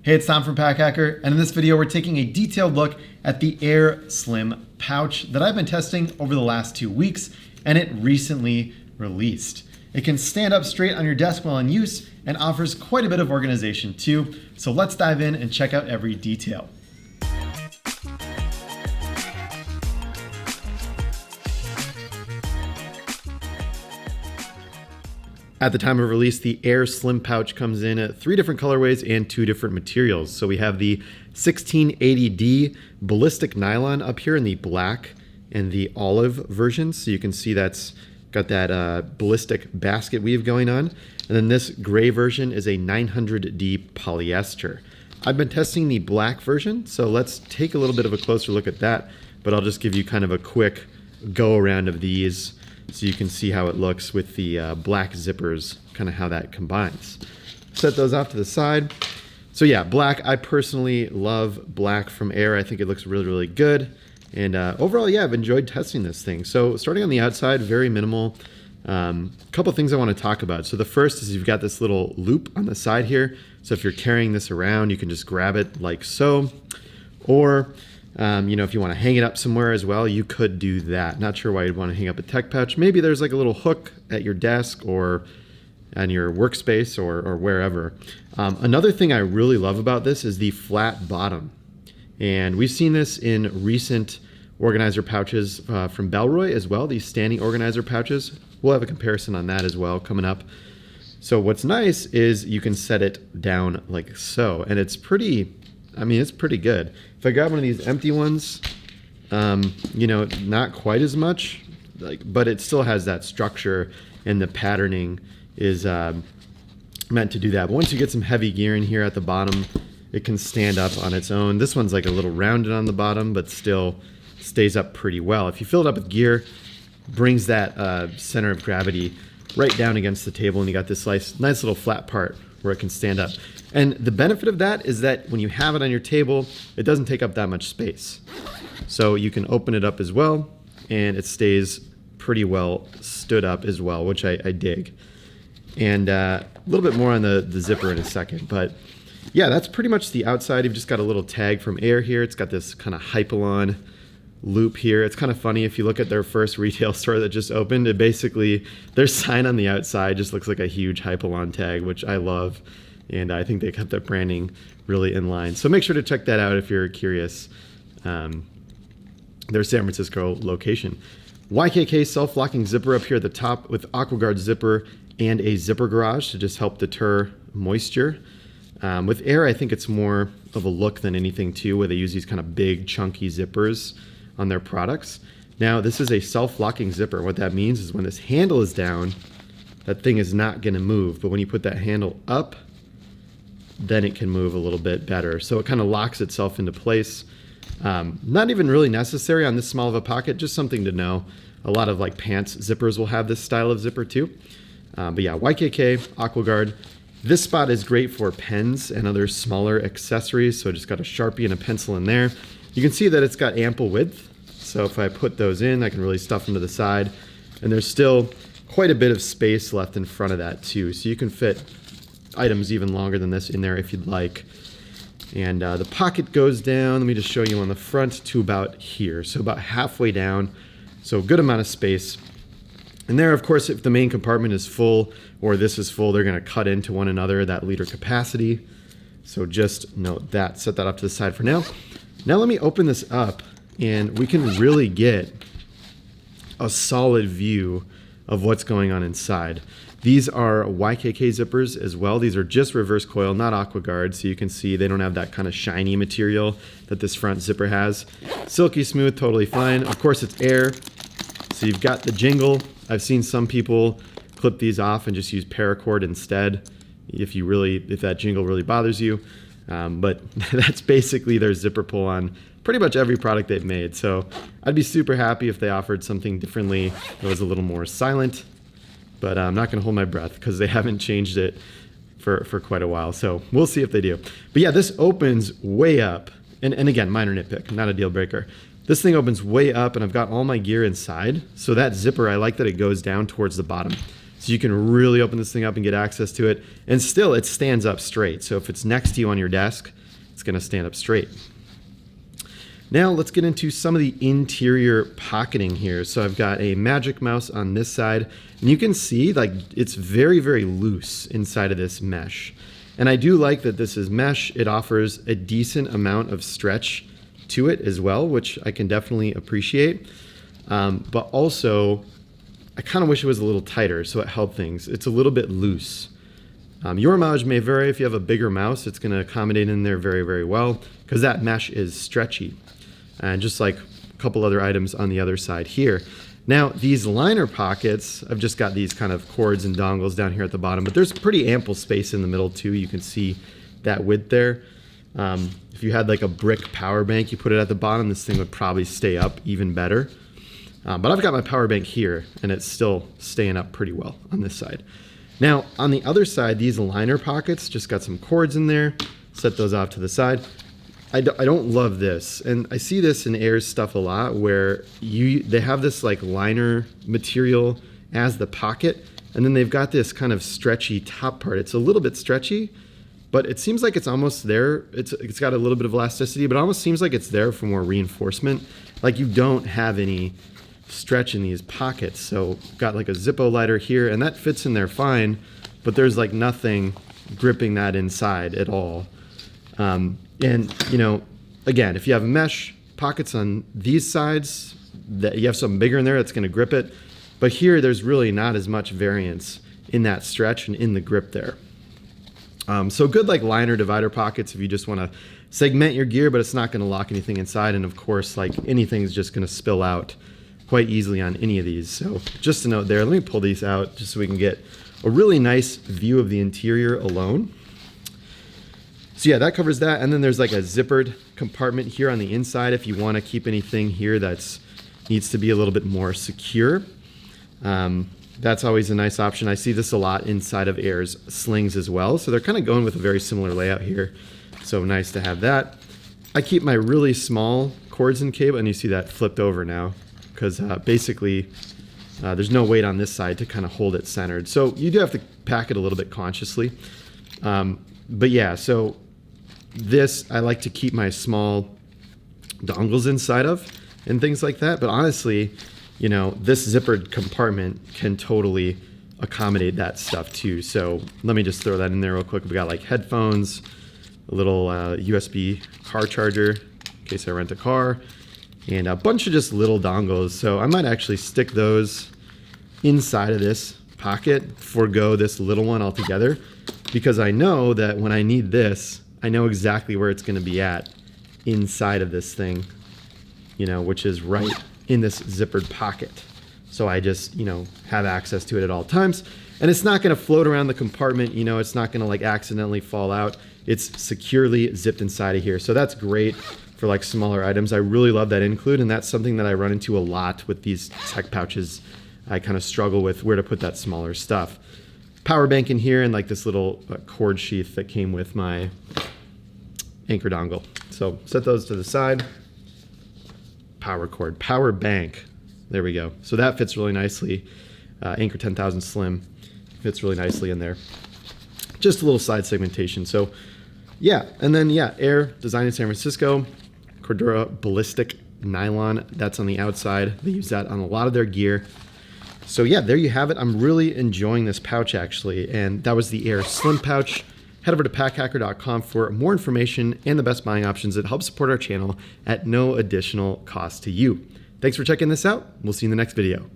Hey, it's Tom from Pack Hacker, and in this video we're taking a detailed look at the Air Slim pouch that I've been testing over the last 2 weeks, and it recently released. It can stand up straight on your desk while in use and offers quite a bit of organization too, so let's dive in and check out every detail. At the time of release, the Air Slim pouch comes in at 3 different colorways and 2 different materials. So we have the 1680D ballistic nylon up here in the black and the olive version. So you can see that's got that ballistic basket weave going on. And then this gray version is a 900D polyester. I've been testing the black version, so let's take a little bit of a closer look at that, but I'll just give you kind of a quick go around of these so you can see how it looks with the black zippers, kind of how that combines. Set those off to the side. So yeah, black, I personally love black from Air. I think it looks really, really good. And overall, yeah, I've enjoyed testing this thing. So starting on the outside, very minimal. Couple things I want to talk about. So the first is you've got this little loop on the side here. So if you're carrying this around, you can just grab it like so. Or if you want to hang it up somewhere as well, you could do that. Not sure why you'd want to hang up a tech pouch. Maybe there's like a little hook at your desk or on your workspace or wherever. Another thing I really love about this is the flat bottom. And we've seen this in recent organizer pouches from Bellroy as well, these standing organizer pouches. We'll have a comparison on that as well coming up. So what's nice is you can set it down like so, and it's pretty, it's pretty good. If I grab one of these empty ones, not quite as much, but it still has that structure, and the patterning is meant to do that. But once you get some heavy gear in here at the bottom, it can stand up on its own. This one's like a little rounded on the bottom, but still stays up pretty well. If you fill it up with gear, brings that center of gravity right down against the table, and you got this nice little flat part where it can stand up. And the benefit of that is that when you have it on your table, it doesn't take up that much space. So you can open it up as well, and it stays pretty well stood up as well, which I dig. And a little bit more on the zipper in a second, but yeah, that's pretty much the outside. You've just got a little tag from Air here. It's got this kind of Hypalon loop here. It's kind of funny if you look at their first retail store that just opened, it basically, their sign on the outside just looks like a huge Hypalon tag, which I love. And I think they kept that branding really in line. So make sure to check that out if you're curious. Their San Francisco location. YKK self-locking zipper up here at the top with AquaGuard zipper and a zipper garage to just help deter moisture. With Air, I think it's more of a look than anything too, where they use these kind of big chunky zippers on their products. Now, this is a self-locking zipper. What that means is when this handle is down, that thing is not gonna move. But when you put that handle up, then it can move a little bit better. So it kind of locks itself into place. Not even really necessary on this small of a pocket, just something to know. A lot of like pants zippers will have this style of zipper too. But yeah, YKK, AquaGuard. This spot is great for pens and other smaller accessories. So I just got a Sharpie and a pencil in there. You can see that it's got ample width. So if I put those in, I can really stuff them to the side. And there's still quite a bit of space left in front of that too. So you can fit items even longer than this in there if you'd like. And the pocket goes down, let me just show you on the front, to about here. So about halfway down, so a good amount of space. And there, of course, if the main compartment is full or this is full, they're gonna cut into one another, that liter capacity. So just note that, set that up to the side for now. Now let me open this up and we can really get a solid view of what's going on inside. These are YKK zippers as well. These are just reverse coil, not AquaGuard, so you can see they don't have that kind of shiny material that this front zipper has. Silky smooth, totally fine. Of course, it's Air, so you've got the jingle. I've seen some people clip these off and just use paracord instead if that jingle really bothers you. But that's basically their zipper pull on pretty much every product they've made. So I'd be super happy if they offered something differently that was a little more silent. But I'm not going to hold my breath because they haven't changed it for quite a while. So we'll see if they do. But yeah, this opens way up. And again, minor nitpick, not a deal breaker. This thing opens way up and I've got all my gear inside. So that zipper, I like that it goes down towards the bottom. So you can really open this thing up and get access to it. And still, it stands up straight. So if it's next to you on your desk, it's going to stand up straight. Now let's get into some of the interior pocketing here. So I've got a Magic Mouse on this side, and you can see like it's very, very loose inside of this mesh. And I do like that this is mesh. It offers a decent amount of stretch to it as well, which I can definitely appreciate. But also, I kind of wish it was a little tighter so it held things. It's a little bit loose. Your mileage may vary. If you have a bigger mouse, it's going to accommodate in there very, very well because that mesh is stretchy. And just like a couple other items on the other side here. Now, these liner pockets, I've just got these kind of cords and dongles down here at the bottom, but there's pretty ample space in the middle too. You can see that width there. If you had like a brick power bank, you put it at the bottom, this thing would probably stay up even better. But I've got my power bank here, and it's still staying up pretty well on this side. Now, on the other side, these liner pockets, just got some cords in there. Set those off to the side. I don't love this, and I see this in Air's stuff a lot where they have this like liner material as the pocket, and then they've got this kind of stretchy top part. It's a little bit stretchy, but it seems like it's almost there. It's got a little bit of elasticity, but it almost seems like it's there for more reinforcement. Like you don't have any stretch in these pockets. So got like a Zippo lighter here, and that fits in there fine, but there's like nothing gripping that inside at all. And, you know, again, if you have mesh pockets on these sides, that you have something bigger in there that's going to grip it. But here, there's really not as much variance in that stretch and in the grip there. So good like liner divider pockets if you just want to segment your gear, but it's not going to lock anything inside. And of course, like anything's just going to spill out quite easily on any of these. So just a note there, let me pull these out just so we can get a really nice view of the interior alone. So yeah, that covers that. And then there's like a zippered compartment here on the inside if you want to keep anything here that's needs to be a little bit more secure. That's always a nice option. I see this a lot inside of Air's slings as well. So they're kind of going with a very similar layout here. So nice to have that. I keep my really small cords and cable, and you see that flipped over now because basically there's no weight on this side to kind of hold it centered. So you do have to pack it a little bit consciously. But yeah, so this, I like to keep my small dongles inside of and things like that. But honestly, you know, this zippered compartment can totally accommodate that stuff too. So let me just throw that in there real quick. We got like headphones, a little USB car charger in case I rent a car, and a bunch of just little dongles. So I might actually stick those inside of this pocket, forego this little one altogether, because I know that when I need this, I know exactly where it's going to be at inside of this thing, you know, which is right in this zippered pocket. So I just, you know, have access to it at all times. And it's not going to float around the compartment, you know, it's not going to like accidentally fall out. It's securely zipped inside of here. So that's great for like smaller items. I really love that include, and that's something that I run into a lot with these tech pouches. I kind of struggle with where to put that smaller stuff. Power bank in here, and like this little cord sheath that came with my anchor dongle. So set those to the side. Power cord, power bank. There we go. So that fits really nicely. Anchor 10,000 Slim fits really nicely in there. Just a little side segmentation. So yeah, and then yeah, Air, designed in San Francisco. Cordura ballistic nylon, that's on the outside. They use that on a lot of their gear. So yeah, there you have it. I'm really enjoying this pouch actually, and that was the Air Slim Pouch. Head over to packhacker.com for more information and the best buying options that help support our channel at no additional cost to you. Thanks for checking this out. We'll see you in the next video.